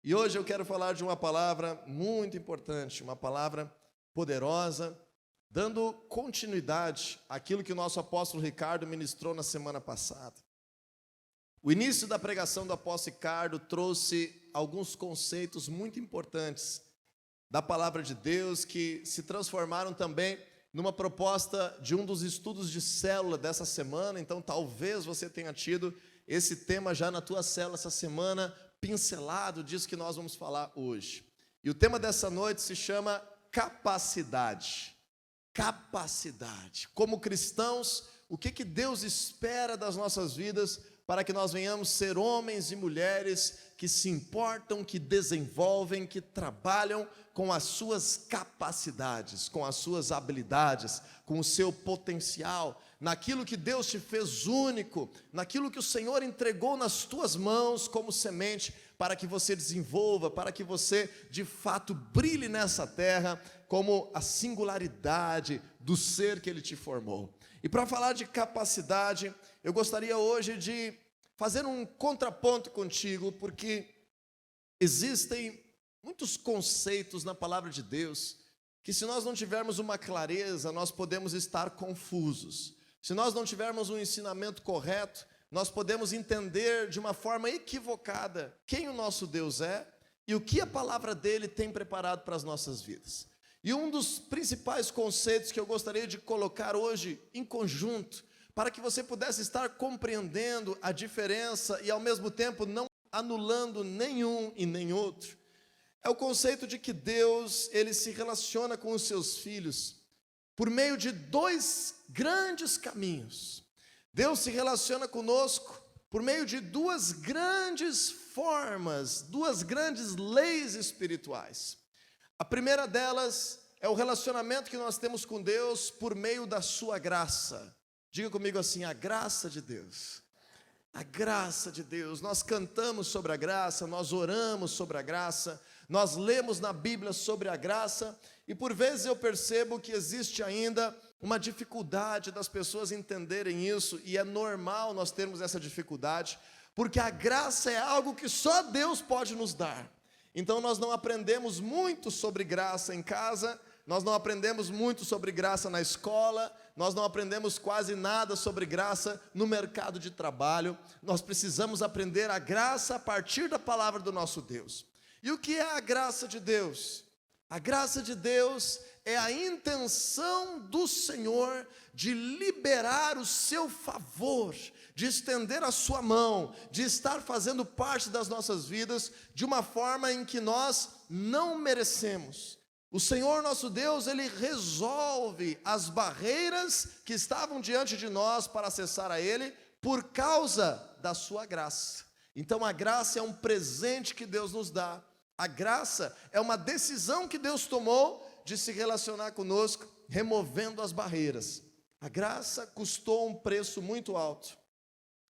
E hoje eu quero falar de uma palavra muito importante, uma palavra poderosa, dando continuidade àquilo que o nosso apóstolo Ricardo ministrou na semana passada. O início da pregação do apóstolo Ricardo trouxe alguns conceitos muito importantes da palavra de Deus que se transformaram também numa proposta de um dos estudos de célula dessa semana. Então talvez você tenha tido esse tema já na tua célula essa semana, pincelado disso que nós vamos falar hoje. E o tema dessa noite se chama capacidade. Capacidade. Como cristãos, o que Deus espera das nossas vidas para que nós venhamos ser homens e mulheres que se importam, que desenvolvem, que trabalham com as suas capacidades, com as suas habilidades, com o seu potencial, naquilo que Deus te fez único, naquilo que o Senhor entregou nas tuas mãos como semente, para que você desenvolva, para que você de fato brilhe nessa terra como a singularidade do ser que Ele te formou. E para falar de capacidade, eu gostaria hoje de fazer um contraponto contigo, porque existem muitos conceitos na palavra de Deus, que se nós não tivermos uma clareza, nós podemos estar confusos. Se nós não tivermos um ensinamento correto, nós podemos entender de uma forma equivocada quem o nosso Deus é e o que a palavra dele tem preparado para as nossas vidas. E um dos principais conceitos que eu gostaria de colocar hoje em conjunto, para que você pudesse estar compreendendo a diferença e ao mesmo tempo não anulando nenhum e nem outro, é o conceito de que Deus, ele se relaciona com os seus filhos por meio de dois grandes caminhos. Deus se relaciona conosco por meio de duas grandes formas, duas grandes leis espirituais. A primeira delas é o relacionamento que nós temos com Deus por meio da sua graça. Diga comigo assim: a graça de Deus. A graça de Deus. Nós cantamos sobre a graça, nós oramos sobre a graça, nós lemos na Bíblia sobre a graça, e por vezes eu percebo que existe ainda uma dificuldade das pessoas entenderem isso, e é normal nós termos essa dificuldade, porque a graça é algo que só Deus pode nos dar. Então nós não aprendemos muito sobre graça em casa, nós não aprendemos muito sobre graça na escola, nós não aprendemos quase nada sobre graça no mercado de trabalho. Nós precisamos aprender a graça a partir da palavra do nosso Deus. E o que é a graça de Deus? A graça de Deus é a intenção do Senhor de liberar o seu favor, de estender a sua mão, de estar fazendo parte das nossas vidas de uma forma em que nós não merecemos. O Senhor nosso Deus, Ele resolve as barreiras que estavam diante de nós para acessar a Ele por causa da sua graça. Então a graça é um presente que Deus nos dá. A graça é uma decisão que Deus tomou de se relacionar conosco, removendo as barreiras. A graça custou um preço muito alto.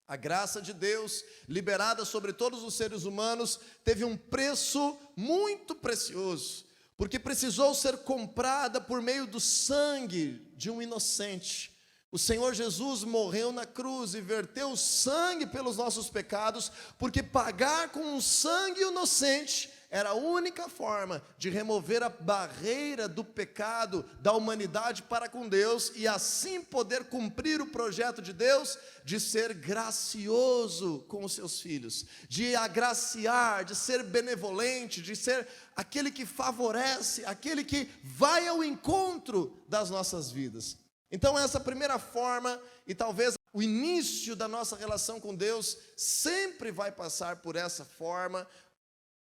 A graça de Deus, liberada sobre todos os seres humanos, teve um preço muito precioso, porque precisou ser comprada por meio do sangue de um inocente. O Senhor Jesus morreu na cruz e verteu sangue pelos nossos pecados, porque pagar com um sangue inocente era a única forma de remover a barreira do pecado da humanidade para com Deus, e assim poder cumprir o projeto de Deus de ser gracioso com os seus filhos, de agraciar, de ser benevolente, de ser aquele que favorece, aquele que vai ao encontro das nossas vidas. Então essa primeira forma, e talvez o início da nossa relação com Deus, sempre vai passar por essa forma.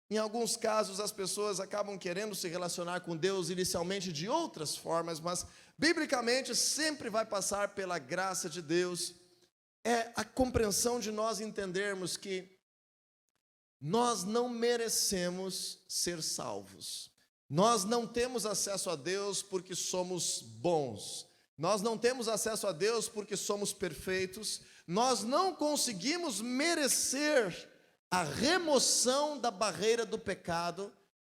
Em alguns casos as pessoas acabam querendo se relacionar com Deus inicialmente de outras formas, mas biblicamente sempre vai passar pela graça de Deus. É a compreensão de nós entendermos que nós não merecemos ser salvos. Nós não temos acesso a Deus porque somos bons. Nós não temos acesso a Deus porque somos perfeitos. Nós não conseguimos merecer a remoção da barreira do pecado.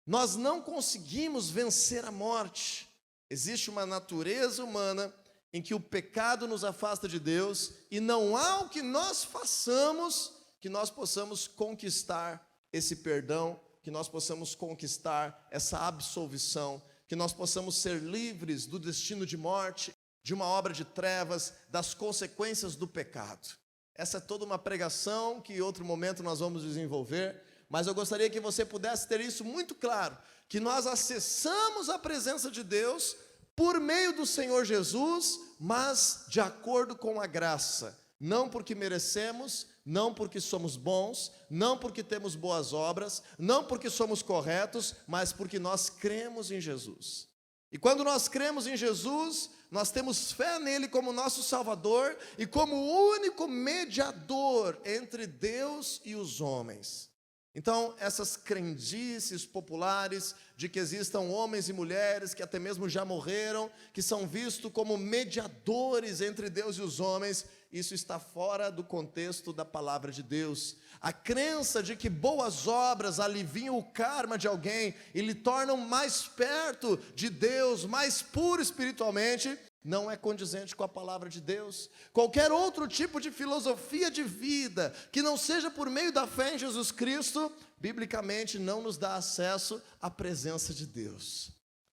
Nós não conseguimos vencer a morte. Existe uma natureza humana em que o pecado nos afasta de Deus, e não há o que nós façamos que nós possamos conquistar esse perdão que nós possamos conquistar essa absolvição, que nós possamos ser livres do destino de morte, de uma obra de trevas, das consequências do pecado. Essa é toda uma pregação que em outro momento nós vamos desenvolver, mas eu gostaria que você pudesse ter isso muito claro, que nós acessamos a presença de Deus por meio do Senhor Jesus, mas de acordo com a graça, não porque merecemos, não porque somos bons, não porque temos boas obras, não porque somos corretos, mas porque nós cremos em Jesus. E quando nós cremos em Jesus, nós temos fé nele como nosso Salvador e como o único mediador entre Deus e os homens. Então, essas crendices populares de que existam homens e mulheres que até mesmo já morreram, que são vistos como mediadores entre Deus e os homens, isso está fora do contexto da palavra de Deus. A crença de que boas obras aliviam o karma de alguém e lhe tornam mais perto de Deus, mais puro espiritualmente, não é condizente com a palavra de Deus. Qualquer outro tipo de filosofia de vida que não seja por meio da fé em Jesus Cristo, biblicamente não nos dá acesso à presença de Deus.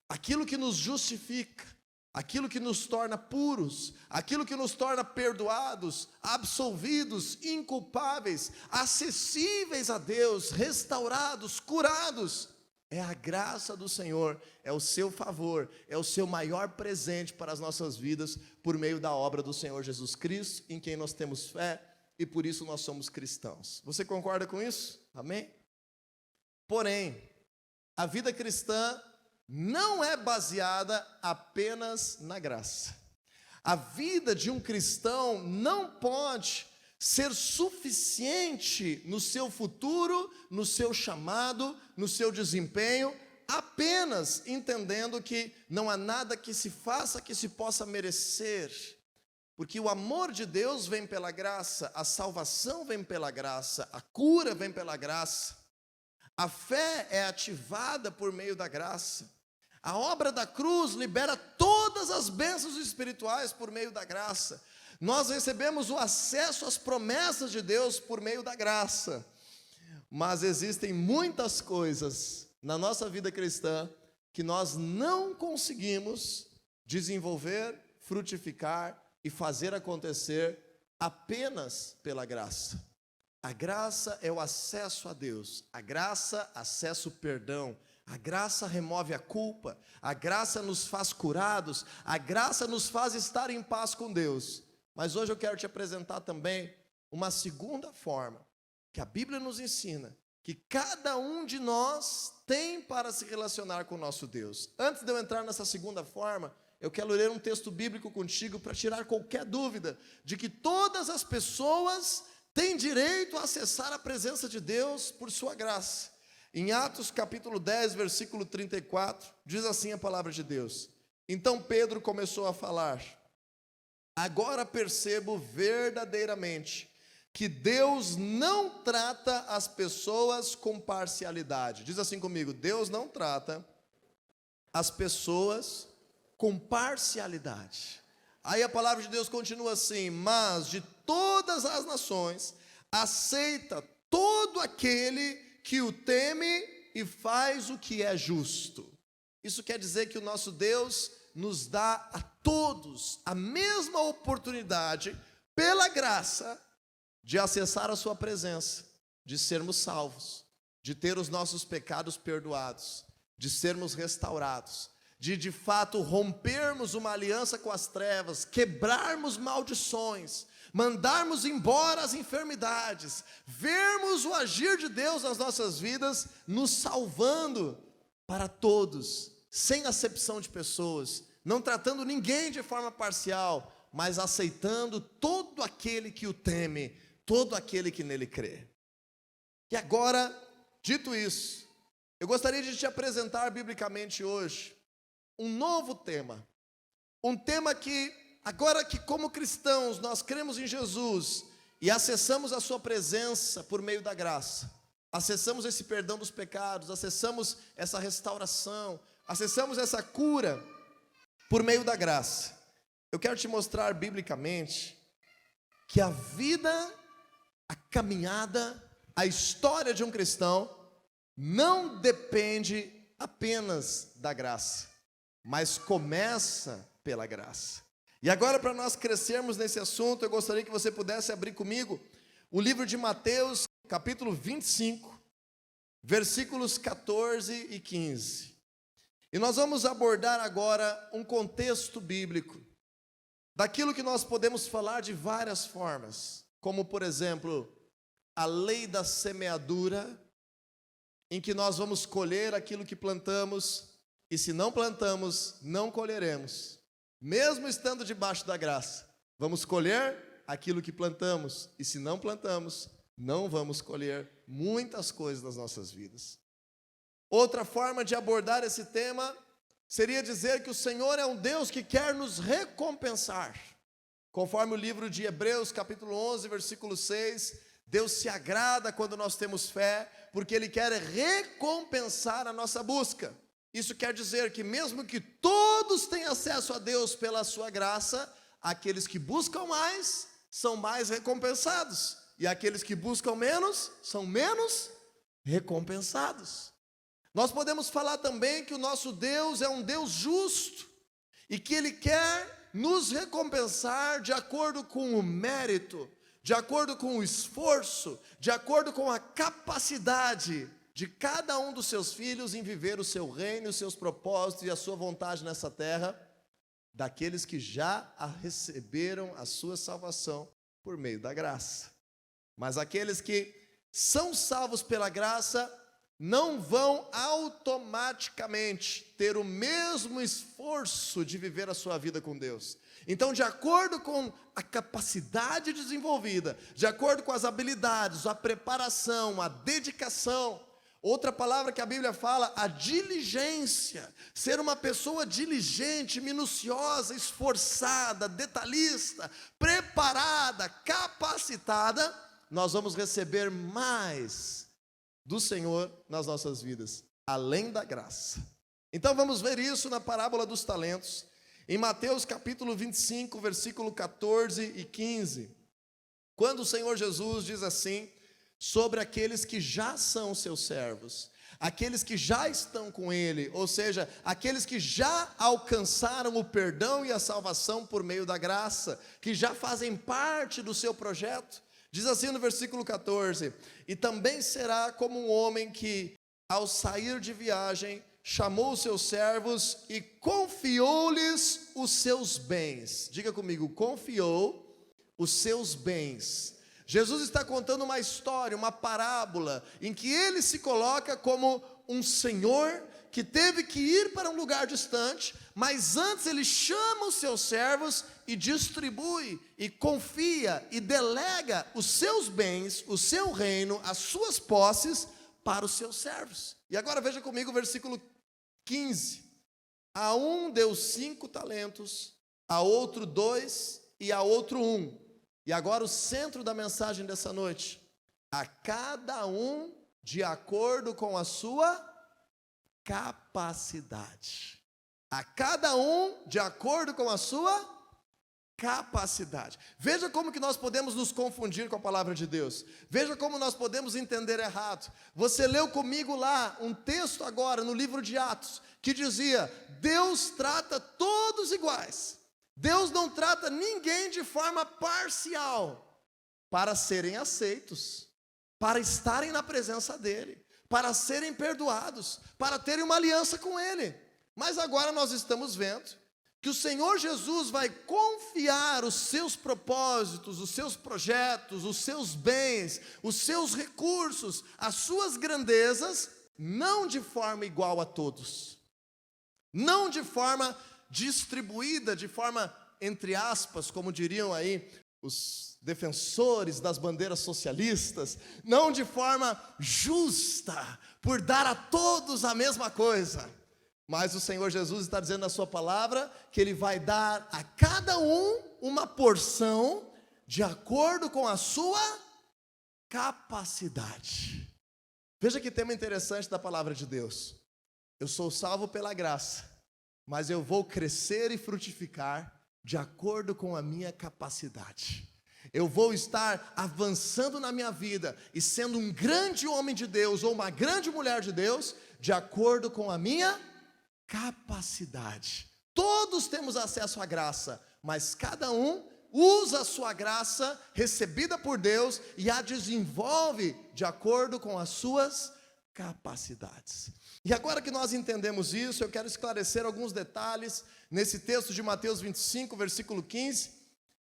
Aquilo que nos justifica, aquilo que nos torna puros, aquilo que nos torna perdoados, absolvidos, inculpáveis, acessíveis a Deus, restaurados, curados, é a graça do Senhor, é o seu favor, é o seu maior presente para as nossas vidas, por meio da obra do Senhor Jesus Cristo, em quem nós temos fé, e por isso nós somos cristãos. Você concorda com isso? Amém? Porém, a vida cristã não é baseada apenas na graça. A vida de um cristão não pode ser suficiente no seu futuro, no seu chamado, no seu desempenho, apenas entendendo que não há nada que se faça que se possa merecer, porque o amor de Deus vem pela graça, a salvação vem pela graça, a cura vem pela graça, a fé é ativada por meio da graça, a obra da cruz libera todas as bênçãos espirituais por meio da graça. Nós recebemos o acesso às promessas de Deus por meio da graça, mas existem muitas coisas na nossa vida cristã que nós não conseguimos desenvolver, frutificar e fazer acontecer apenas pela graça. A graça é o acesso a Deus, a graça acessa o perdão, a graça remove a culpa, a graça nos faz curados, a graça nos faz estar em paz com Deus. Mas hoje eu quero te apresentar também uma segunda forma que a Bíblia nos ensina, que cada um de nós tem para se relacionar com o nosso Deus. Antes de eu entrar nessa segunda forma, eu quero ler um texto bíblico contigo para tirar qualquer dúvida de que todas as pessoas têm direito a acessar a presença de Deus por sua graça. Em Atos capítulo 10, versículo 34, diz assim a palavra de Deus: Então Pedro começou a falar: Agora percebo verdadeiramente que Deus não trata as pessoas com parcialidade. Diz assim comigo: Deus não trata as pessoas com parcialidade. Aí a palavra de Deus continua assim: Mas de todas as nações aceita todo aquele que o teme e faz o que é justo. Isso quer dizer que o nosso Deus nos dá a todos a mesma oportunidade, pela graça, de acessar a sua presença, de sermos salvos, de ter os nossos pecados perdoados, de sermos restaurados, de fato rompermos uma aliança com as trevas, quebrarmos maldições, mandarmos embora as enfermidades, vermos o agir de Deus nas nossas vidas, nos salvando para todos, sem acepção de pessoas, não tratando ninguém de forma parcial, mas aceitando todo aquele que o teme, todo aquele que nele crê. E agora, dito isso, eu gostaria de te apresentar biblicamente hoje um novo tema, um tema que, agora que como cristãos nós cremos em Jesus e acessamos a sua presença por meio da graça, acessamos esse perdão dos pecados, acessamos essa restauração, acessamos essa cura por meio da graça. Eu quero te mostrar biblicamente que a vida, a caminhada, a história de um cristão não depende apenas da graça, mas começa pela graça. E agora, para nós crescermos nesse assunto, eu gostaria que você pudesse abrir comigo o livro de Mateus, capítulo 25, versículos 14 e 15. E nós vamos abordar agora um contexto bíblico, daquilo que nós podemos falar de várias formas, como, por exemplo, a lei da semeadura, em que nós vamos colher aquilo que plantamos, e se não plantamos, não colheremos. Mesmo estando debaixo da graça, vamos colher aquilo que plantamos, e se não plantamos, não vamos colher muitas coisas das nossas vidas. Outra forma de abordar esse tema seria dizer que o Senhor é um Deus que quer nos recompensar. Conforme o livro de Hebreus, capítulo 11, versículo 6, Deus se agrada quando nós temos fé, porque Ele quer recompensar a nossa busca. Isso quer dizer que mesmo que todos tenham acesso a Deus pela sua graça, aqueles que buscam mais são mais recompensados, e aqueles que buscam menos são menos recompensados. Nós podemos falar também que o nosso Deus é um Deus justo, e que Ele quer nos recompensar de acordo com o mérito, de acordo com o esforço, de acordo com a capacidade de cada um dos seus filhos em viver o seu reino, os seus propósitos e a sua vontade nessa terra, daqueles que já receberam a sua salvação por meio da graça. Mas aqueles que são salvos pela graça não vão automaticamente ter o mesmo esforço de viver a sua vida com Deus. Então, de acordo com a capacidade desenvolvida, de acordo com as habilidades, a preparação, a dedicação, outra palavra que a Bíblia fala, a diligência, ser uma pessoa diligente, minuciosa, esforçada, detalhista, preparada, capacitada, nós vamos receber mais do Senhor nas nossas vidas, além da graça. Então vamos ver isso na parábola dos talentos, em Mateus capítulo 25, versículo 14 e 15, quando o Senhor Jesus diz assim, sobre aqueles que já são seus servos, aqueles que já estão com Ele, ou seja, aqueles que já alcançaram o perdão e a salvação por meio da graça, que já fazem parte do seu projeto. Diz assim no versículo 14, e também será como um homem que, ao sair de viagem, chamou os seus servos e confiou-lhes os seus bens. Diga comigo, confiou os seus bens. Jesus está contando uma história, uma parábola, em que ele se coloca como um senhor que teve que ir para um lugar distante, mas antes ele chama os seus servos e distribui, e confia, e delega os seus bens, o seu reino, as suas posses para os seus servos. E agora veja comigo o versículo 15. A um deu 5 talentos, a outro 2 e a outro 1. E agora o centro da mensagem dessa noite, a cada um de acordo com a sua capacidade. A cada um de acordo com a sua capacidade. Veja como que nós podemos nos confundir com a palavra de Deus. Veja como nós podemos entender errado. Você leu comigo lá um texto agora no livro de Atos, que dizia, Deus trata todos iguais. Deus não trata ninguém de forma parcial, para serem aceitos, para estarem na presença dEle, para serem perdoados, para terem uma aliança com Ele. Mas agora nós estamos vendo que o Senhor Jesus vai confiar os seus propósitos, os seus projetos, os seus bens, os seus recursos, as suas grandezas, não de forma igual a todos, não de forma distribuída, de forma, entre aspas, como diriam aí os defensores das bandeiras socialistas, não de forma justa, por dar a todos a mesma coisa. Mas o Senhor Jesus está dizendo na sua palavra que Ele vai dar a cada um uma porção de acordo com a sua capacidade. Veja que tema interessante da palavra de Deus. Eu sou salvo pela graça, mas eu vou crescer e frutificar de acordo com a minha capacidade. Eu vou estar avançando na minha vida e sendo um grande homem de Deus ou uma grande mulher de Deus, de acordo com a minha capacidade. Todos temos acesso à graça, mas cada um usa a sua graça recebida por Deus e a desenvolve de acordo com as suas capacidades. E agora que nós entendemos isso, eu quero esclarecer alguns detalhes nesse texto de Mateus 25, versículo 15,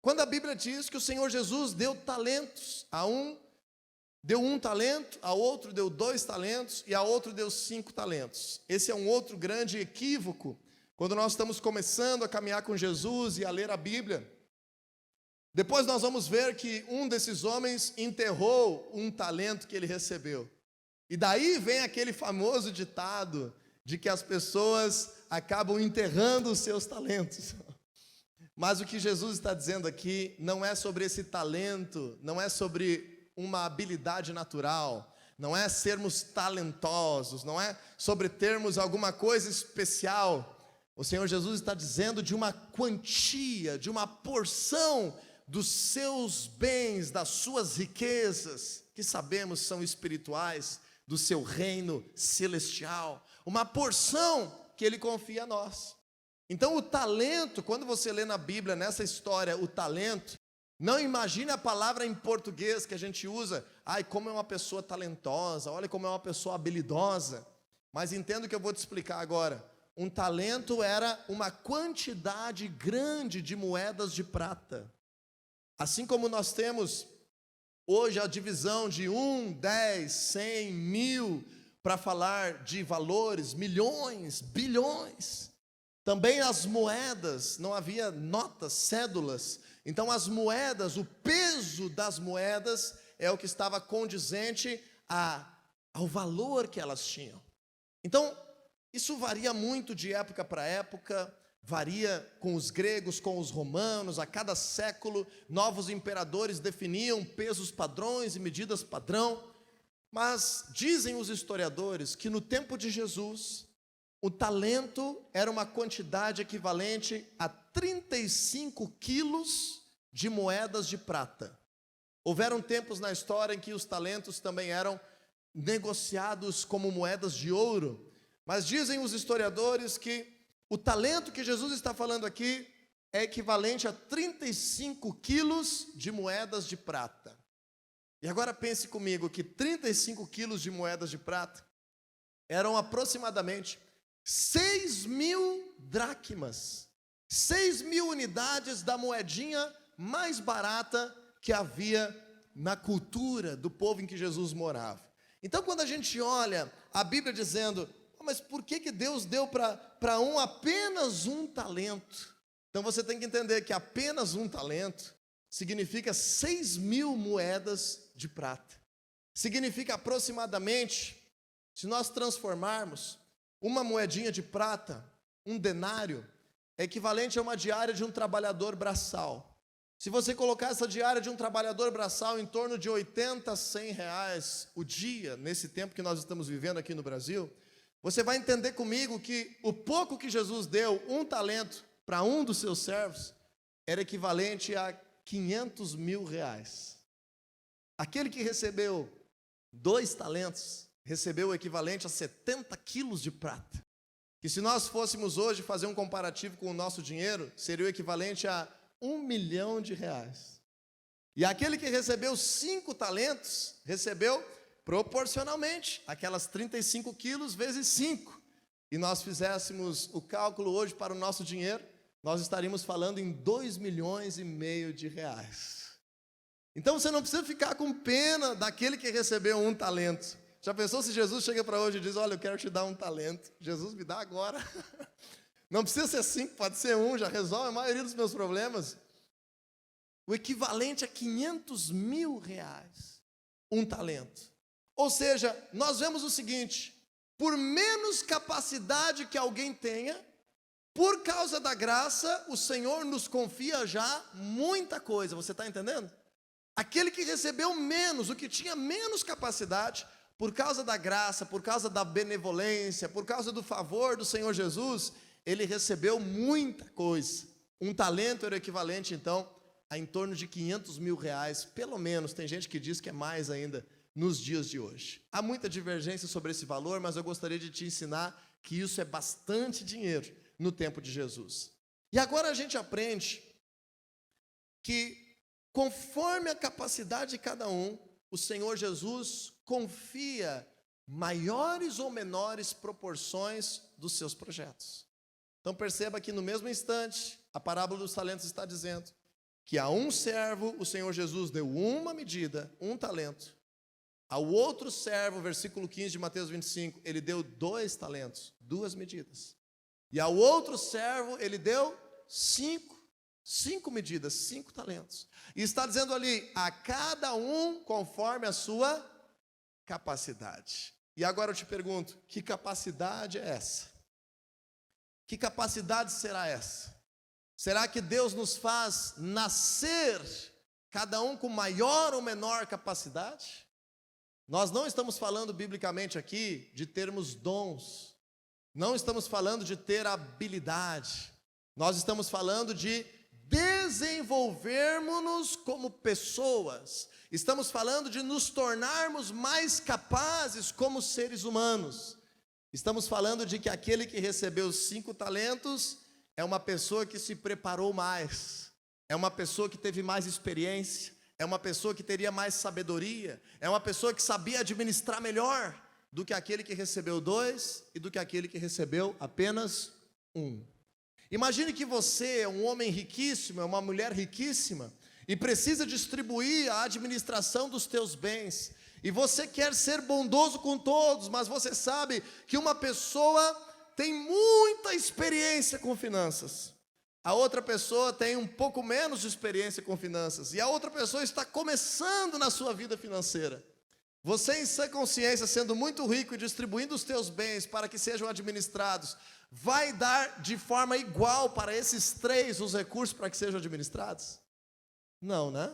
quando a Bíblia diz que o Senhor Jesus deu talentos, a um deu 1 talento, a outro deu 2 talentos e a outro deu 5 talentos. Esse é um outro grande equívoco quando nós estamos começando a caminhar com Jesus e a ler a Bíblia. Depois nós vamos ver que um desses homens enterrou 1 talento que ele recebeu. E daí vem aquele famoso ditado de que as pessoas acabam enterrando os seus talentos. Mas o que Jesus está dizendo aqui não é sobre esse talento, não é sobre uma habilidade natural, não é sermos talentosos, não é sobre termos alguma coisa especial. O Senhor Jesus está dizendo de uma quantia, de uma porção dos seus bens, das suas riquezas, que sabemos são espirituais, do seu reino celestial, uma porção que Ele confia a nós. Então o talento, quando você lê na Bíblia, nessa história, o talento, não imagine a palavra em português que a gente usa, ai, como é uma pessoa talentosa, olha como é uma pessoa habilidosa, mas entenda o que eu vou te explicar agora. Um talento era uma quantidade grande de moedas de prata. Assim como nós temos hoje a divisão de 1, 10, 100, 1000, para falar de valores, milhões, bilhões. Também as moedas, não havia notas, cédulas. Então as moedas, o peso das moedas é o que estava condizente ao valor que elas tinham. Então, isso varia muito de época para época, varia com os gregos, com os romanos, a cada século, novos imperadores definiam pesos padrões e medidas padrão, mas dizem os historiadores que no tempo de Jesus, o talento era uma quantidade equivalente a 35 quilos de moedas de prata. Houveram tempos na história em que os talentos também eram negociados como moedas de ouro, mas dizem os historiadores que o talento que Jesus está falando aqui é equivalente a 35 quilos de moedas de prata. E agora pense comigo que 35 quilos de moedas de prata eram aproximadamente 6.000 dracmas, 6.000 unidades da moedinha mais barata que havia na cultura do povo em que Jesus morava. Então, quando a gente olha a Bíblia dizendo, mas por que Deus deu para um apenas 1 talento? Então você tem que entender que apenas 1 talento significa 6.000 moedas de prata. Significa aproximadamente, se nós transformarmos uma moedinha de prata, um denário, é equivalente a uma diária de um trabalhador braçal. Se você colocar essa diária de um trabalhador braçal em torno de 80 a 100 reais o dia, nesse tempo que nós estamos vivendo aqui no Brasil, você vai entender comigo que o pouco que Jesus deu, 1 talento, para um dos seus servos, era equivalente a 500 mil reais. Aquele que recebeu 2 talentos, recebeu o equivalente a 70 quilos de prata. Que se nós fôssemos hoje fazer um comparativo com o nosso dinheiro, seria o equivalente a 1 milhão de reais. E aquele que recebeu 5 talentos, recebeu proporcionalmente aquelas 35 quilos vezes 5. E nós fizéssemos o cálculo hoje para o nosso dinheiro, nós estaríamos falando em 2,5 milhões de reais. Então você não precisa ficar com pena daquele que recebeu 1 talento. Já pensou se Jesus chega para hoje e diz, olha, eu quero te dar 1 talento. Jesus, me dá agora. Não precisa ser 5, pode ser 1, já resolve a maioria dos meus problemas. O equivalente a 500 mil reais, 1 talento. Ou seja, nós vemos o seguinte, por menos capacidade que alguém tenha, por causa da graça, o Senhor nos confia já muita coisa, você está entendendo? Aquele que recebeu menos, o que tinha menos capacidade, por causa da graça, por causa da benevolência, por causa do favor do Senhor Jesus, ele recebeu muita coisa. 1 talento era equivalente, então, a em torno de R$ 500.000, pelo menos, tem gente que diz que é mais ainda, nos dias de hoje. Há muita divergência sobre esse valor, mas eu gostaria de te ensinar que isso é bastante dinheiro no tempo de Jesus. E agora a gente aprende que, conforme a capacidade de cada um, o Senhor Jesus confia maiores ou menores proporções dos seus projetos. Então perceba que no mesmo instante, a parábola dos talentos está dizendo que a um servo o Senhor Jesus deu uma medida, um talento. Ao outro servo, versículo 15 de Mateus 25, ele deu 2 talentos, 2 medidas. E ao outro servo ele deu 5 medidas, 5 talentos. E está dizendo ali, a cada um conforme a sua capacidade. E agora eu te pergunto, que capacidade é essa? Que capacidade será essa? Será que Deus nos faz nascer, cada um com maior ou menor capacidade? Nós não estamos falando biblicamente aqui de termos dons, não estamos falando de ter habilidade, nós estamos falando de desenvolvermos-nos como pessoas, estamos falando de nos tornarmos mais capazes como seres humanos, estamos falando de que aquele que recebeu 5 talentos é uma pessoa que se preparou mais, é uma pessoa que teve mais experiência, é uma pessoa que teria mais sabedoria, é uma pessoa que sabia administrar melhor do que aquele que recebeu 2 e do que aquele que recebeu apenas 1. Imagine que você é um homem riquíssimo, é uma mulher riquíssima e precisa distribuir a administração dos teus bens. E você quer ser bondoso com todos, mas você sabe que uma pessoa tem muita experiência com finanças. A outra pessoa tem um pouco menos de experiência com finanças. E a outra pessoa está começando na sua vida financeira. Você, em sã consciência, sendo muito rico e distribuindo os teus bens para que sejam administrados, vai dar de forma igual para esses 3 os recursos para que sejam administrados? Não, né?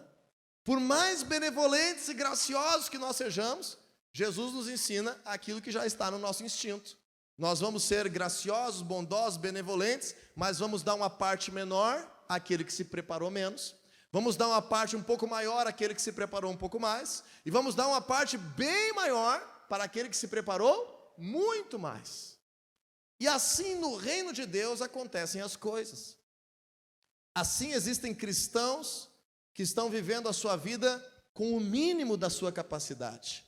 Por mais benevolentes e graciosos que nós sejamos, Jesus nos ensina aquilo que já está no nosso instinto. Nós vamos ser graciosos, bondosos, benevolentes, mas vamos dar uma parte menor àquele que se preparou menos. Vamos dar uma parte um pouco maior àquele que se preparou um pouco mais. E vamos dar uma parte bem maior para aquele que se preparou muito mais. E assim no reino de Deus acontecem as coisas. Assim existem cristãos que estão vivendo a sua vida com o mínimo da sua capacidade.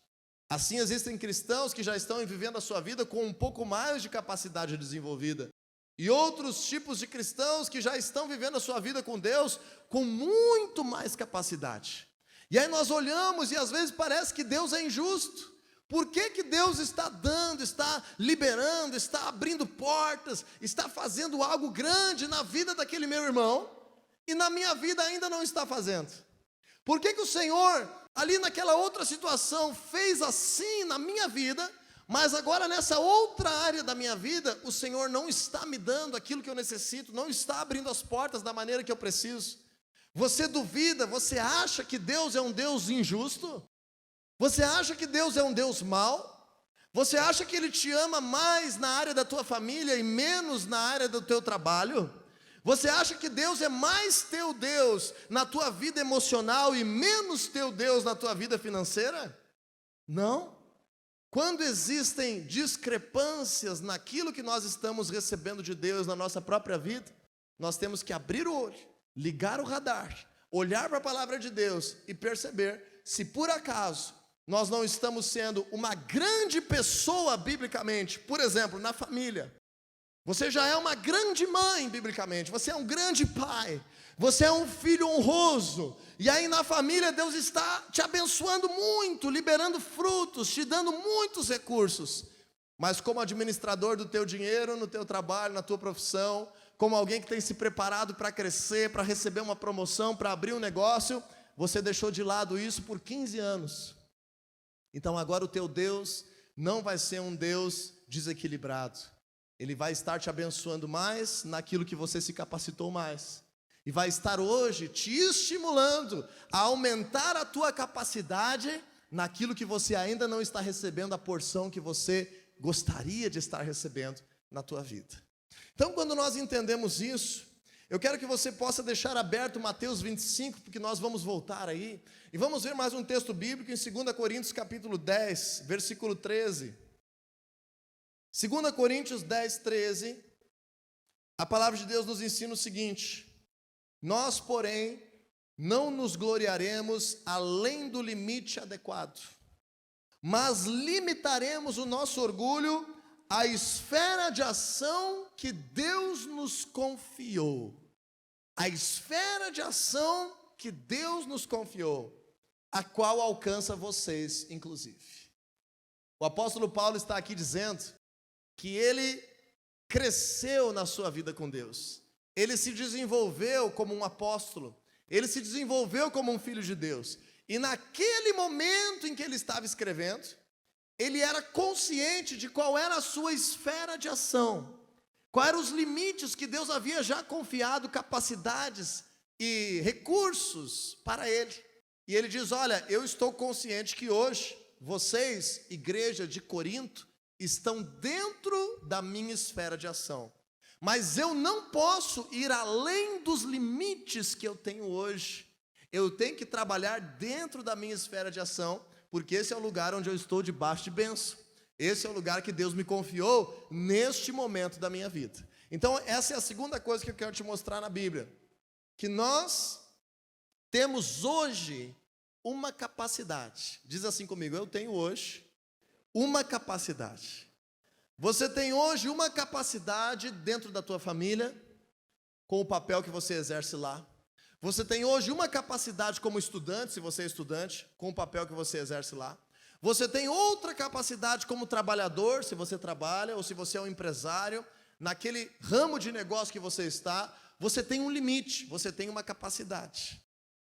Assim existem cristãos que já estão vivendo a sua vida com um pouco mais de capacidade desenvolvida. E outros tipos de cristãos que já estão vivendo a sua vida com Deus com muito mais capacidade. E aí nós olhamos e às vezes parece que Deus é injusto. Por que Deus está dando, está liberando, está abrindo portas, está fazendo algo grande na vida daquele meu irmão e na minha vida ainda não está fazendo? Por que o Senhor, ali naquela outra situação, fez assim na minha vida, mas agora nessa outra área da minha vida, o Senhor não está me dando aquilo que eu necessito, não está abrindo as portas da maneira que eu preciso? Você duvida, você acha que Deus é um Deus injusto? Você acha que Deus é um Deus mau? Você acha que Ele te ama mais na área da tua família e menos na área do teu trabalho? Você acha que Deus é mais teu Deus na tua vida emocional e menos teu Deus na tua vida financeira? Não. Quando existem discrepâncias naquilo que nós estamos recebendo de Deus na nossa própria vida, nós temos que abrir o olho, ligar o radar, olhar para a palavra de Deus e perceber se por acaso nós não estamos sendo uma grande pessoa biblicamente, por exemplo, na família. Você já é uma grande mãe, biblicamente. Você é um grande pai. Você é um filho honroso. E aí na família Deus está te abençoando muito, liberando frutos, te dando muitos recursos. Mas como administrador do teu dinheiro, no teu trabalho, na tua profissão, como alguém que tem se preparado para crescer, para receber uma promoção, para abrir um negócio, você deixou de lado isso por 15 anos. Então agora o teu Deus não vai ser um Deus desequilibrado. Ele vai estar te abençoando mais naquilo que você se capacitou mais. E vai estar hoje te estimulando a aumentar a tua capacidade naquilo que você ainda não está recebendo a porção que você gostaria de estar recebendo na tua vida. Então, quando nós entendemos isso, Eu quero que você possa deixar aberto Mateus 25, porque nós vamos voltar aí. E vamos ver mais um texto bíblico em 2 Coríntios capítulo 10, versículo 13. 2 Coríntios 10, 13. A palavra de Deus nos ensina o seguinte: nós, porém, não nos gloriaremos além do limite adequado, mas limitaremos o nosso orgulho à esfera de ação que Deus nos confiou. A esfera de ação que Deus nos confiou, a qual alcança vocês, inclusive. O apóstolo Paulo está aqui dizendo que ele cresceu na sua vida com Deus. Ele se desenvolveu como um apóstolo. Ele se desenvolveu como um filho de Deus. E naquele momento em que ele estava escrevendo, ele era consciente de qual era a sua esfera de ação. Quais eram os limites que Deus havia já confiado, capacidades e recursos para ele. E ele diz: olha, eu estou consciente que hoje vocês, igreja de Corinto, estão dentro da minha esfera de ação. Mas eu não posso ir além dos limites que eu tenho hoje. Eu tenho que trabalhar dentro da minha esfera de ação, porque esse é o lugar onde eu estou debaixo de bênção. Esse é o lugar que Deus me confiou neste momento da minha vida. Então, essa é a segunda coisa que eu quero te mostrar na Bíblia. Que nós temos hoje uma capacidade. Diz assim comigo: eu tenho hoje uma capacidade. Você tem hoje uma capacidade dentro da tua família, com o papel que você exerce lá. Você tem hoje uma capacidade como estudante, se você é estudante, com o papel que você exerce lá. Você tem outra capacidade como trabalhador, se você trabalha, ou se você é um empresário, naquele ramo de negócio que você está, você tem um limite, você tem uma capacidade.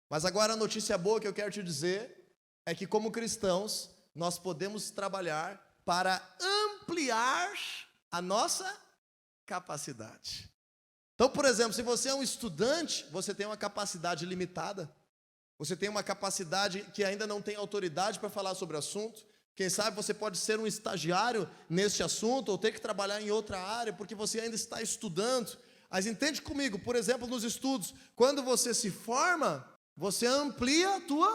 Mas agora a notícia boa que eu quero te dizer é que, como cristãos, nós podemos trabalhar para ampliar a nossa capacidade. Então, por exemplo, se você é um estudante, você tem uma capacidade limitada. Você tem uma capacidade que ainda não tem autoridade para falar sobre o assunto. Quem sabe você pode ser um estagiário neste assunto ou ter que trabalhar em outra área porque você ainda está estudando. Mas entende comigo, por exemplo, nos estudos, quando você se forma, você amplia a tua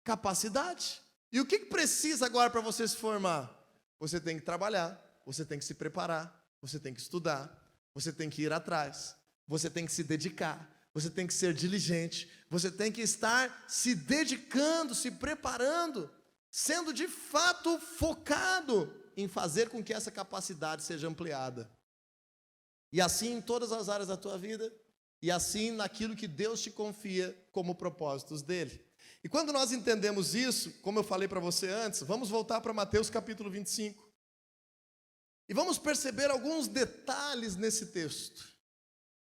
capacidade. E o que precisa agora para você se formar? Você tem que trabalhar, você tem que se preparar, você tem que estudar, você tem que ir atrás, você tem que se dedicar. Você tem que ser diligente, você tem que estar se dedicando, se preparando, sendo de fato focado em fazer com que essa capacidade seja ampliada. E assim em todas as áreas da tua vida, e assim naquilo que Deus te confia como propósitos dele. E quando nós entendemos isso, como eu falei para você antes, vamos voltar para Mateus capítulo 25. E vamos perceber alguns detalhes nesse texto.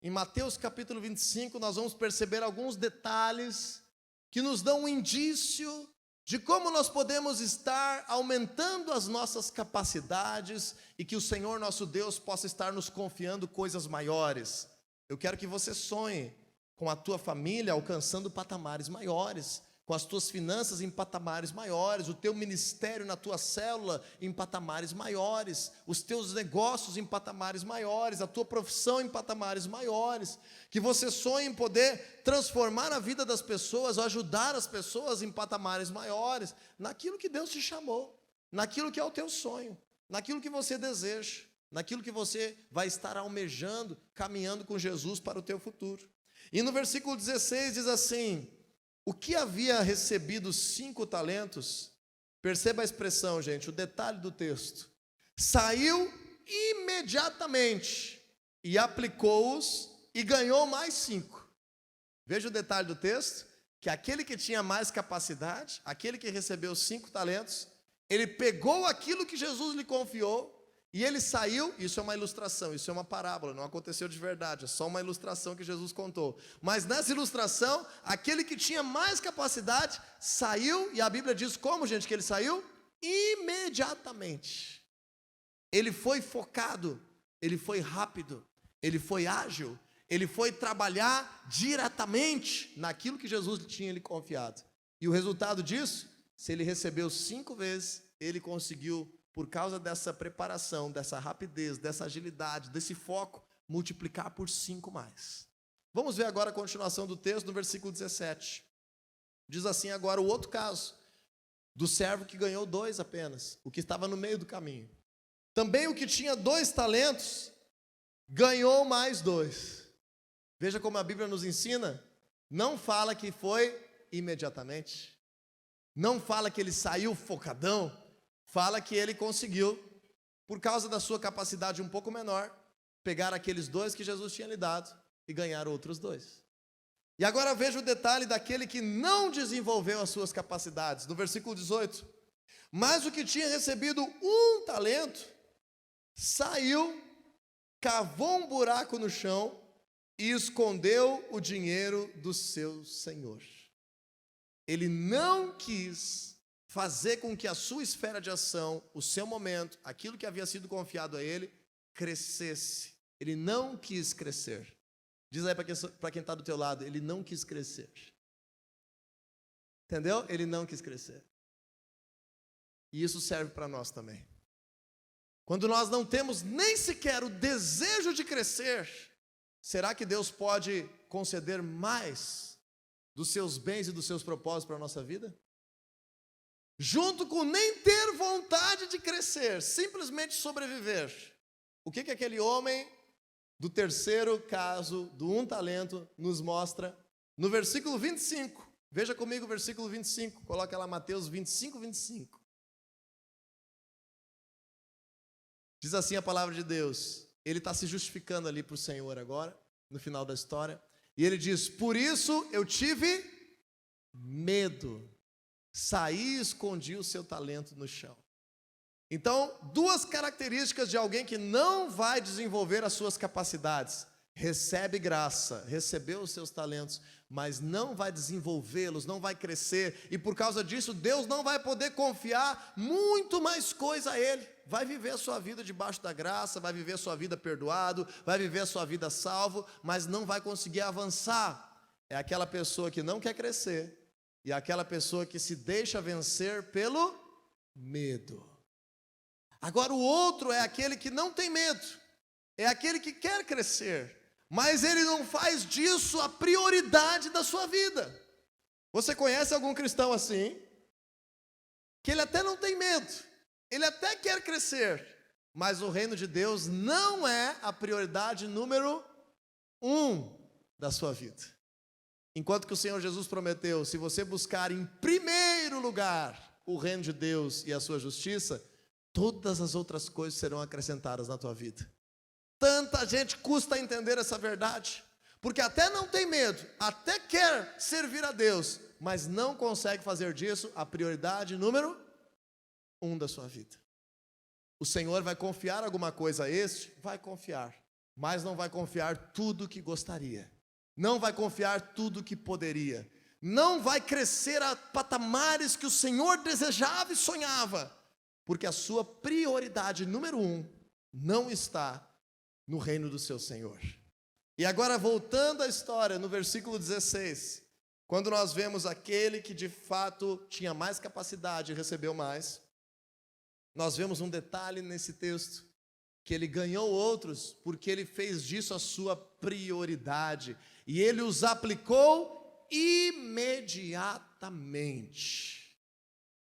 Em Mateus capítulo 25, nós vamos perceber alguns detalhes que nos dão um indício de como nós podemos estar aumentando as nossas capacidades e que o Senhor nosso Deus possa estar nos confiando coisas maiores. Eu quero que você sonhe com a tua família alcançando patamares maiores, com as tuas finanças em patamares maiores, o teu ministério na tua célula em patamares maiores, os teus negócios em patamares maiores, a tua profissão em patamares maiores, que você sonhe em poder transformar a vida das pessoas, ajudar as pessoas em patamares maiores, naquilo que Deus te chamou, naquilo que é o teu sonho, naquilo que você deseja, naquilo que você vai estar almejando, caminhando com Jesus para o teu futuro. E no versículo 16 diz assim: o que havia recebido 5 talentos, perceba a expressão, gente, o detalhe do texto, saiu imediatamente e aplicou-os e ganhou mais 5. Veja o detalhe do texto, que aquele que tinha mais capacidade, aquele que recebeu 5 talentos, ele pegou aquilo que Jesus lhe confiou, e ele saiu. Isso é uma ilustração, isso é uma parábola, não aconteceu de verdade, é só uma ilustração que Jesus contou. Mas nessa ilustração, aquele que tinha mais capacidade saiu, e a Bíblia diz como, gente, que ele saiu? Imediatamente. Ele foi focado, ele foi rápido, ele foi ágil, ele foi trabalhar diretamente naquilo que Jesus tinha lhe confiado. E o resultado disso, se ele recebeu 5 vezes, ele conseguiu, por causa dessa preparação, dessa rapidez, dessa agilidade, desse foco, multiplicar por 5 mais. Vamos ver agora a continuação do texto no versículo 17. Diz assim agora o outro caso, do servo que ganhou 2 apenas, o que estava no meio do caminho. Também o que tinha 2 talentos, ganhou mais 2. Veja como a Bíblia nos ensina, não fala que foi imediatamente, não fala que ele saiu focadão, fala que ele conseguiu, por causa da sua capacidade um pouco menor, pegar aqueles 2 que Jesus tinha lhe dado e ganhar outros 2. E agora veja o detalhe daquele que não desenvolveu as suas capacidades, no versículo 18. Mas o que tinha recebido 1 talento, saiu, cavou um buraco no chão e escondeu o dinheiro do seu senhor. Ele não quis fazer com que a sua esfera de ação, o seu momento, aquilo que havia sido confiado a ele, crescesse. Ele não quis crescer. Diz aí para quem está do teu lado, ele não quis crescer. Entendeu? Ele não quis crescer. E isso serve para nós também. Quando nós não temos nem sequer o desejo de crescer, será que Deus pode conceder mais dos seus bens e dos seus propósitos para a nossa vida? Junto com nem ter vontade de crescer, simplesmente sobreviver. O que aquele homem do terceiro caso, do 1 talento, nos mostra no versículo 25. Veja comigo o versículo 25. Coloca lá Mateus 25, 25. Diz assim a palavra de Deus. Ele está se justificando ali para o Senhor agora, no final da história. E ele diz, por isso eu tive medo. Saí e escondi o seu talento no chão. Então, 2 características de alguém que não vai desenvolver as suas capacidades. Recebe graça, recebeu os seus talentos, mas não vai desenvolvê-los, não vai crescer. E por causa disso, Deus não vai poder confiar muito mais coisa a Ele. Vai viver a sua vida debaixo da graça, vai viver a sua vida perdoado, vai viver a sua vida salvo, mas não vai conseguir avançar. É aquela pessoa que não quer crescer e aquela pessoa que se deixa vencer pelo medo. Agora o outro é aquele que não tem medo, é aquele que quer crescer, mas ele não faz disso a prioridade da sua vida. Você conhece algum cristão assim? Que ele até não tem medo, ele até quer crescer, mas o reino de Deus não é a prioridade número 1 da sua vida. Enquanto que o Senhor Jesus prometeu, se você buscar em primeiro lugar o reino de Deus e a sua justiça, todas as outras coisas serão acrescentadas na tua vida. Tanta gente custa entender essa verdade, porque até não tem medo, até quer servir a Deus, mas não consegue fazer disso a prioridade número 1 da sua vida. O Senhor vai confiar alguma coisa a este? Vai confiar, mas não vai confiar tudo que gostaria, não vai confiar tudo que poderia, não vai crescer a patamares que o Senhor desejava e sonhava, porque a sua prioridade número 1 não está no reino do seu Senhor. E agora voltando à história, no versículo 16, quando nós vemos aquele que de fato tinha mais capacidade e recebeu mais, nós vemos um detalhe nesse texto, que ele ganhou outros porque ele fez disso a sua prioridade, e ele os aplicou imediatamente.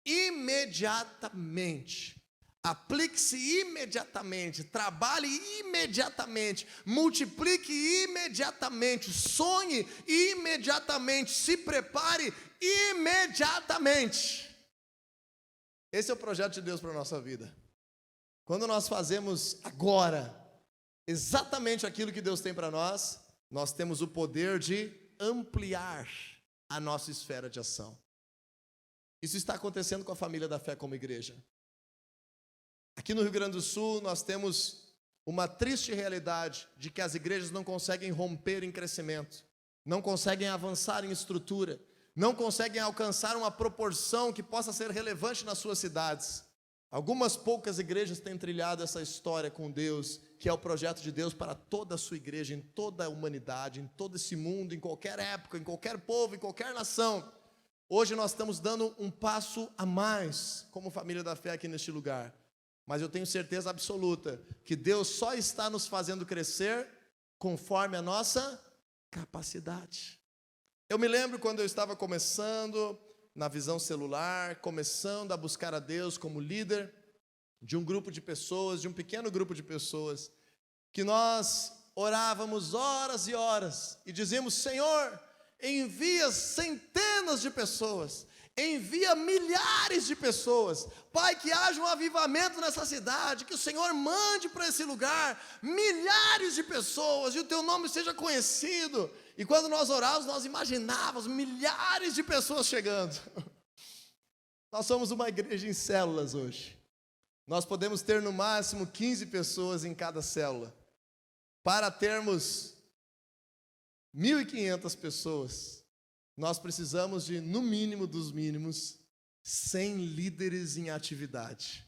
Imediatamente. Aplique-se imediatamente, trabalhe imediatamente, multiplique imediatamente, sonhe imediatamente, se prepare imediatamente. Esse é o projeto de Deus para a nossa vida. Quando nós fazemos agora exatamente aquilo que Deus tem para nós, nós temos o poder de ampliar a nossa esfera de ação. Isso está acontecendo com a família da fé como igreja. Aqui no Rio Grande do Sul, nós temos uma triste realidade de que as igrejas não conseguem romper em crescimento, não conseguem avançar em estrutura, não conseguem alcançar uma proporção que possa ser relevante nas suas cidades. Algumas poucas igrejas têm trilhado essa história com Deus, que é o projeto de Deus para toda a sua igreja, em toda a humanidade, em todo esse mundo, em qualquer época, em qualquer povo, em qualquer nação. Hoje nós estamos dando um passo a mais, como família da fé aqui neste lugar. Mas eu tenho certeza absoluta que Deus só está nos fazendo crescer conforme a nossa capacidade. Eu me lembro quando eu estava começando na visão celular, começando a buscar a Deus como líder de um grupo de pessoas, de um pequeno grupo de pessoas, que nós orávamos horas e horas e dizíamos: Senhor, envia centenas de pessoas, envia milhares de pessoas, Pai, que haja um avivamento nessa cidade, que o Senhor mande para esse lugar milhares de pessoas e o teu nome seja conhecido. E quando nós orávamos, nós imaginávamos milhares de pessoas chegando. Nós somos uma igreja em células hoje. Nós podemos ter no máximo 15 pessoas em cada célula. Para termos 1.500 pessoas, nós precisamos de, no mínimo dos mínimos, 100 líderes em atividade.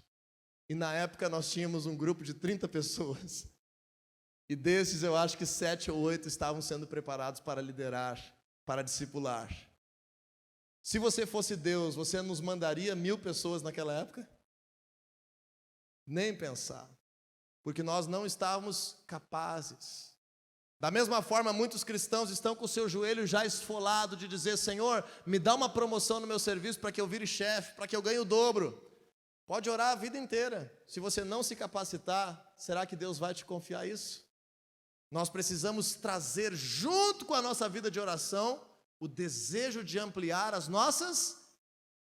E na época nós tínhamos um grupo de 30 pessoas. E desses eu acho que 7 ou 8 estavam sendo preparados para liderar, para discipular. Se você fosse Deus, você nos mandaria 1.000 pessoas naquela época? Nem pensar. Porque nós não estávamos capazes. Da mesma forma, muitos cristãos estão com o seu joelho já esfolado de dizer: Senhor, me dá uma promoção no meu serviço para que eu vire chefe, para que eu ganhe o dobro. Pode orar a vida inteira. Se você não se capacitar, será que Deus vai te confiar isso? Nós precisamos trazer junto com a nossa vida de oração o desejo de ampliar as nossas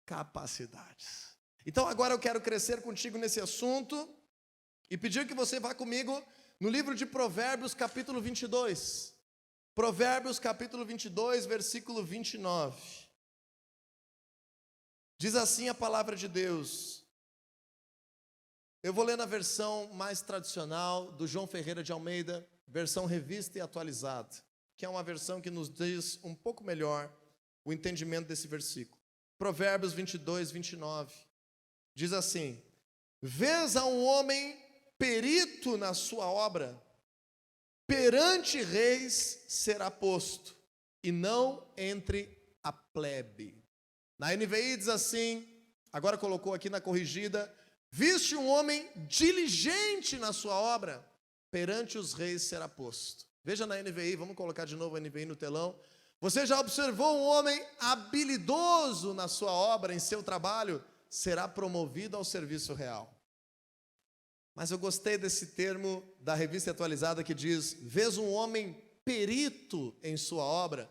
capacidades. Então agora eu quero crescer contigo nesse assunto e pedir que você vá comigo no livro de Provérbios, capítulo 22. Provérbios, capítulo 22, versículo 29. Diz assim a palavra de Deus. Eu vou ler na versão mais tradicional do João Ferreira de Almeida, versão revista e atualizada, que é uma versão que nos diz um pouco melhor o entendimento desse versículo. Provérbios 22, 29. Diz assim: vês a um homem perito na sua obra, perante reis será posto, e não entre a plebe. Na NVI diz assim, agora colocou aqui na corrigida: viste um homem diligente na sua obra, perante os reis será posto. Veja na NVI, vamos colocar de novo a NVI no telão. Você já observou um homem habilidoso na sua obra, em seu trabalho, será promovido ao serviço real. Mas eu gostei desse termo da revista atualizada que diz: vês um homem perito em sua obra.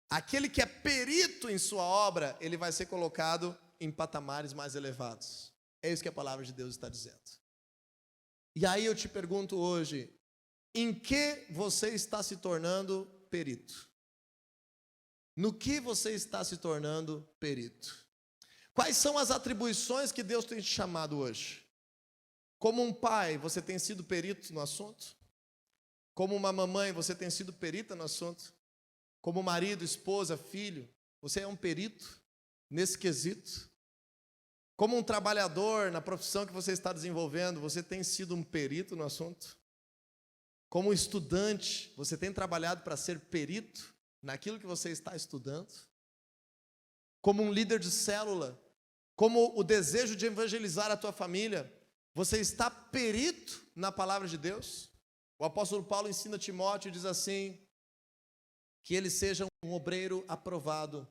Aquele que é perito em sua obra, ele vai ser colocado em patamares mais elevados. É isso que a palavra de Deus está dizendo. E aí eu te pergunto hoje, em que você está se tornando perito? No que você está se tornando perito? Quais são as atribuições que Deus tem te chamado hoje? Como um pai, você tem sido perito no assunto? Como uma mamãe, você tem sido perita no assunto? Como marido, esposa, filho, você é um perito nesse quesito? Como um trabalhador na profissão que você está desenvolvendo, você tem sido um perito no assunto? Como um estudante, você tem trabalhado para ser perito naquilo que você está estudando? Como um líder de célula, como o desejo de evangelizar a tua família, você está perito na palavra de Deus? O apóstolo Paulo ensina Timóteo e diz assim, que ele seja um obreiro aprovado,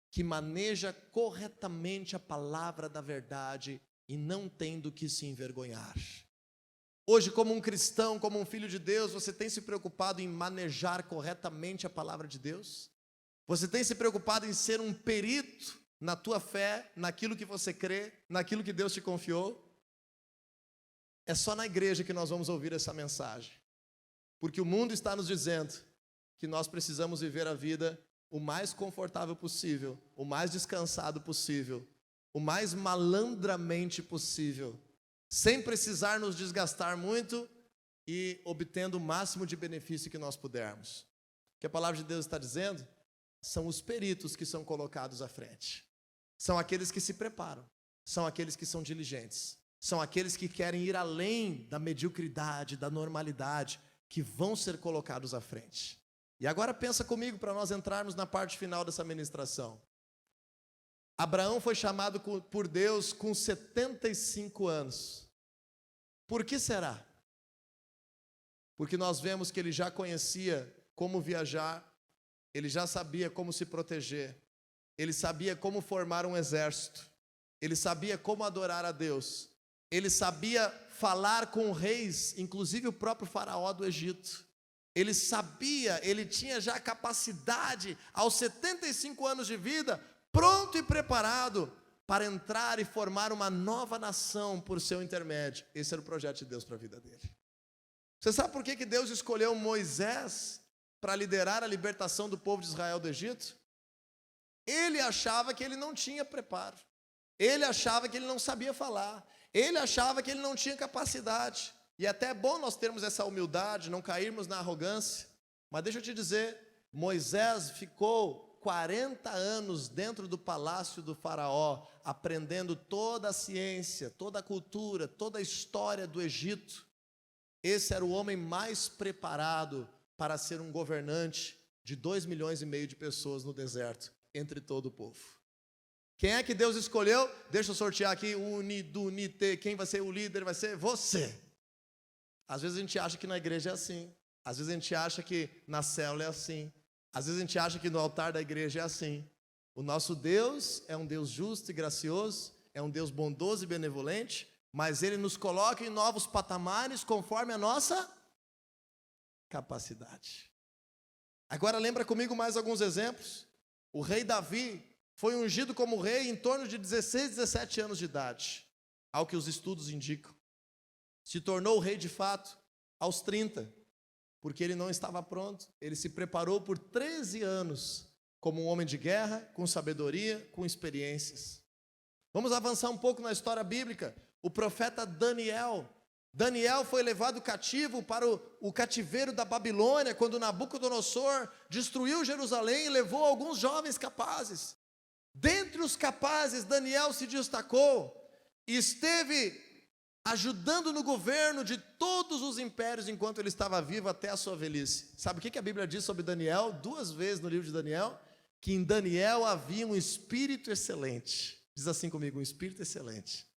que maneja corretamente a palavra da verdade e não tem do que se envergonhar. Hoje, como um cristão, como um filho de Deus, você tem se preocupado em manejar corretamente a palavra de Deus? Você tem se preocupado em ser um perito na tua fé, naquilo que você crê, naquilo que Deus te confiou? É só na igreja que nós vamos ouvir essa mensagem, porque o mundo está nos dizendo que nós precisamos viver a vida o mais confortável possível, o mais descansado possível, o mais malandramente possível, sem precisar nos desgastar muito e obtendo o máximo de benefício que nós pudermos. O que a palavra de Deus está dizendo? São os peritos que são colocados à frente. São aqueles que se preparam, são aqueles que são diligentes, são aqueles que querem ir além da mediocridade, da normalidade, que vão ser colocados à frente. E agora pensa comigo para nós entrarmos na parte final dessa ministração. Abraão foi chamado por Deus com 75 anos. Por que será? Porque nós vemos que ele já conhecia como viajar, ele já sabia como se proteger, ele sabia como formar um exército, ele sabia como adorar a Deus, ele sabia falar com reis, inclusive o próprio faraó do Egito. Ele sabia, ele tinha já a capacidade, aos 75 anos de vida, pronto e preparado para entrar e formar uma nova nação por seu intermédio. Esse era o projeto de Deus para a vida dele. Você sabe por que Deus escolheu Moisés para liderar a libertação do povo de Israel do Egito? Ele achava que ele não tinha preparo, ele achava que ele não sabia falar, ele achava que ele não tinha capacidade. E até é bom nós termos essa humildade, não cairmos na arrogância. Mas deixa eu te dizer, Moisés ficou 40 anos dentro do palácio do faraó, aprendendo toda a ciência, toda a cultura, toda a história do Egito. Esse era o homem mais preparado para ser um governante de 2,5 milhões de pessoas no deserto, entre todo o povo. Quem é que Deus escolheu? Deixa eu sortear aqui, unite, quem vai ser o líder? Vai ser você. Às vezes a gente acha que na igreja é assim, às vezes a gente acha que na célula é assim, às vezes a gente acha que no altar da igreja é assim. O nosso Deus é um Deus justo e gracioso, é um Deus bondoso e benevolente, mas Ele nos coloca em novos patamares conforme a nossa capacidade. Agora lembra comigo mais alguns exemplos. O rei Davi foi ungido como rei em torno de 16, 17 anos de idade, ao que os estudos indicam. Se tornou rei de fato aos 30, porque ele não estava pronto. Ele se preparou por 13 anos como um homem de guerra, com sabedoria, com experiências. Vamos avançar um pouco na história bíblica. O profeta Daniel foi levado cativo para o cativeiro da Babilônia, quando Nabucodonosor destruiu Jerusalém e levou alguns jovens capazes. Dentre os capazes, Daniel se destacou e esteve ajudando no governo de todos os impérios enquanto ele estava vivo até a sua velhice. Sabe o que a Bíblia diz sobre Daniel? 2 vezes no livro de Daniel, que em Daniel havia um espírito excelente. Diz assim comigo, um espírito excelente.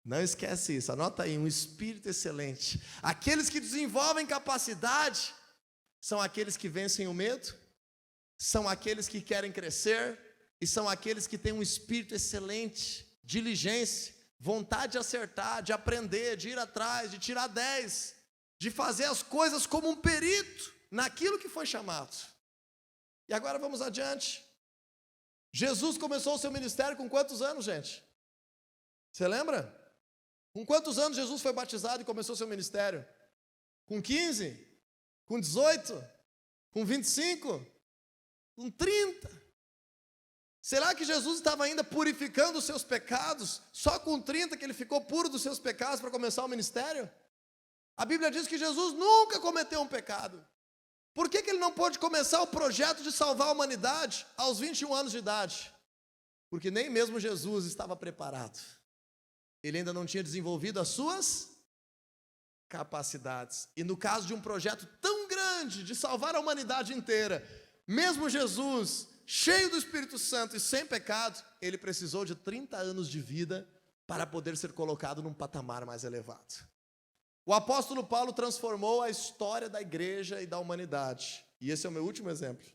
Não esquece isso, anota aí, um espírito excelente. Aqueles que desenvolvem capacidade são aqueles que vencem o medo, são aqueles que querem crescer e são aqueles que têm um espírito excelente, diligência, vontade de acertar, de aprender, de ir atrás, de tirar 10, de fazer as coisas como um perito naquilo que foi chamado. E agora vamos adiante. Jesus começou o seu ministério com quantos anos, gente? Você lembra? Com quantos anos Jesus foi batizado e começou o seu ministério? Com 15? Com 18? Com 25? Com 30? Será que Jesus estava ainda purificando os seus pecados? Só com 30 que ele ficou puro dos seus pecados para começar o ministério? A Bíblia diz que Jesus nunca cometeu um pecado. Por que ele não pôde começar o projeto de salvar a humanidade aos 21 anos de idade? Porque nem mesmo Jesus estava preparado. Ele ainda não tinha desenvolvido as suas capacidades. E no caso de um projeto tão grande de salvar a humanidade inteira, mesmo Jesus, cheio do Espírito Santo e sem pecado, ele precisou de 30 anos de vida para poder ser colocado num patamar mais elevado. O apóstolo Paulo transformou a história da igreja e da humanidade. E esse é o meu último exemplo.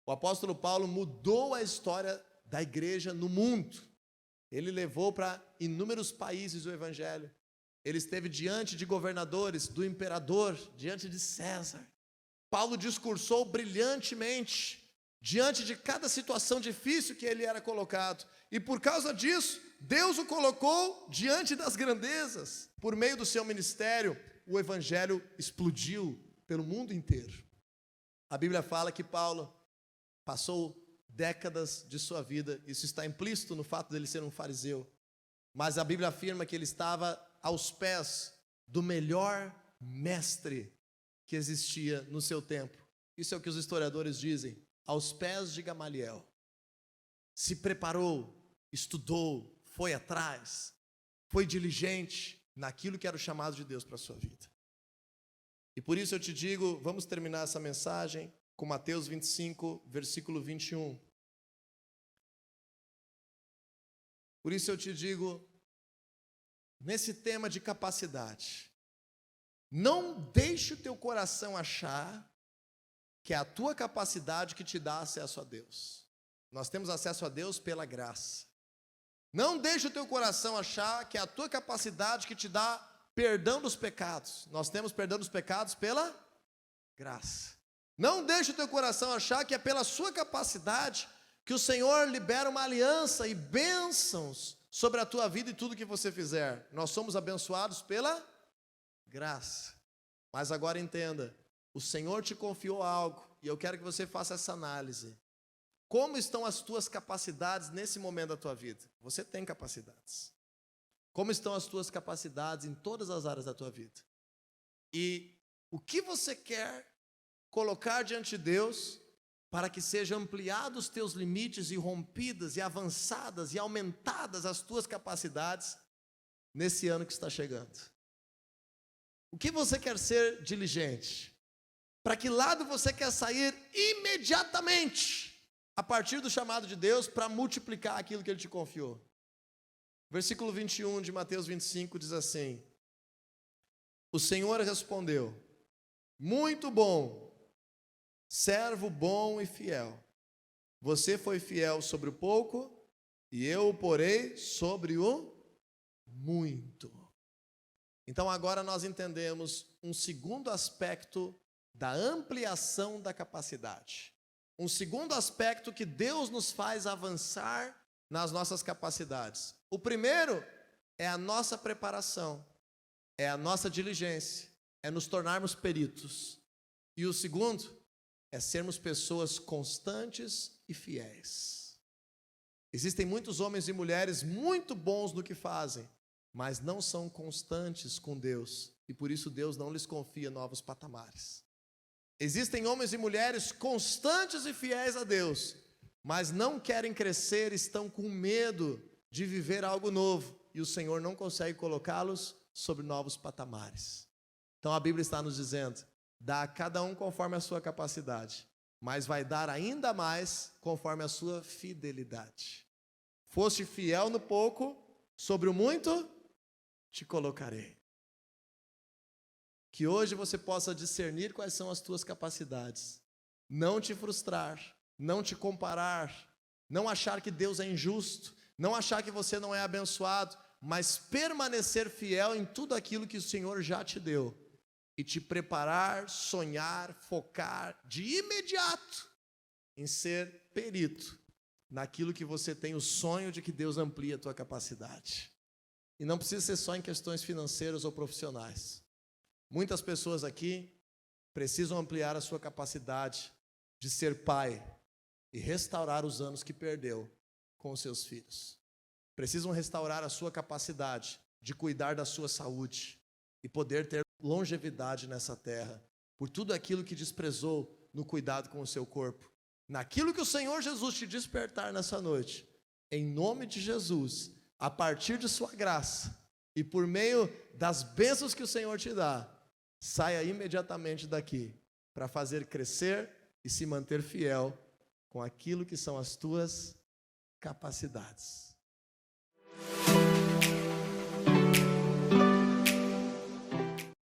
O apóstolo Paulo mudou a história da igreja no mundo. Ele levou para inúmeros países o evangelho. Ele esteve diante de governadores, do imperador, diante de César. Paulo discursou brilhantemente diante de cada situação difícil que ele era colocado. E por causa disso, Deus o colocou diante das grandezas. Por meio do seu ministério, o evangelho explodiu pelo mundo inteiro. A Bíblia fala que Paulo passou décadas de sua vida, isso está implícito no fato dele ser um fariseu, mas a Bíblia afirma que ele estava aos pés do melhor mestre que existia no seu tempo. Isso é o que os historiadores dizem, aos pés de Gamaliel. Se preparou, estudou, foi atrás, foi diligente naquilo que era o chamado de Deus para a sua vida. E por isso eu te digo, vamos terminar essa mensagem com Mateus 25, versículo 21. Por isso eu te digo, nesse tema de capacidade, não deixe o teu coração achar que é a tua capacidade que te dá acesso a Deus. Nós temos acesso a Deus pela graça. Não deixe o teu coração achar que é a tua capacidade que te dá perdão dos pecados. Nós temos perdão dos pecados pela graça. Não deixe o teu coração achar que é pela sua capacidade que o Senhor libera uma aliança e bênçãos sobre a tua vida e tudo que você fizer. Nós somos abençoados pela graça. Mas agora entenda, o Senhor te confiou algo e eu quero que você faça essa análise. Como estão as tuas capacidades nesse momento da tua vida? Você tem capacidades. Como estão as tuas capacidades em todas as áreas da tua vida? E o que você quer colocar diante de Deus para que sejam ampliados os teus limites e rompidas e avançadas e aumentadas as tuas capacidades nesse ano que está chegando? O que você quer ser diligente? Para que lado você quer sair imediatamente a partir do chamado de Deus para multiplicar aquilo que Ele te confiou? Versículo 21 de Mateus 25 diz assim: o Senhor respondeu: muito bom, servo bom e fiel. Você foi fiel sobre o pouco, e eu o porei sobre o muito. Então agora nós entendemos um segundo aspecto da ampliação da capacidade. Um segundo aspecto que Deus nos faz avançar nas nossas capacidades. O primeiro é a nossa preparação, é a nossa diligência, é nos tornarmos peritos. E o segundo é sermos pessoas constantes e fiéis. Existem muitos homens e mulheres muito bons no que fazem, mas não são constantes com Deus, e por isso Deus não lhes confia novos patamares. Existem homens e mulheres constantes e fiéis a Deus, mas não querem crescer, estão com medo de viver algo novo, e o Senhor não consegue colocá-los sobre novos patamares. Então a Bíblia está nos dizendo: dá a cada um conforme a sua capacidade, mas vai dar ainda mais conforme a sua fidelidade. Foste fiel no pouco, sobre o muito te colocarei. Que hoje você possa discernir quais são as tuas capacidades. Não te frustrar, não te comparar, não achar que Deus é injusto, não achar que você não é abençoado, mas permanecer fiel em tudo aquilo que o Senhor já te deu. E te preparar, sonhar, focar de imediato em ser perito naquilo que você tem o sonho de que Deus amplie a tua capacidade. E não precisa ser só em questões financeiras ou profissionais. Muitas pessoas aqui precisam ampliar a sua capacidade de ser pai e restaurar os anos que perdeu com os seus filhos. Precisam restaurar a sua capacidade de cuidar da sua saúde e poder ter longevidade nessa terra, por tudo aquilo que desprezou no cuidado com o seu corpo. Naquilo que o Senhor Jesus te despertar nessa noite, em nome de Jesus, a partir de sua graça e por meio das bênçãos que o Senhor te dá, saia imediatamente daqui para fazer crescer e se manter fiel com aquilo que são as tuas capacidades.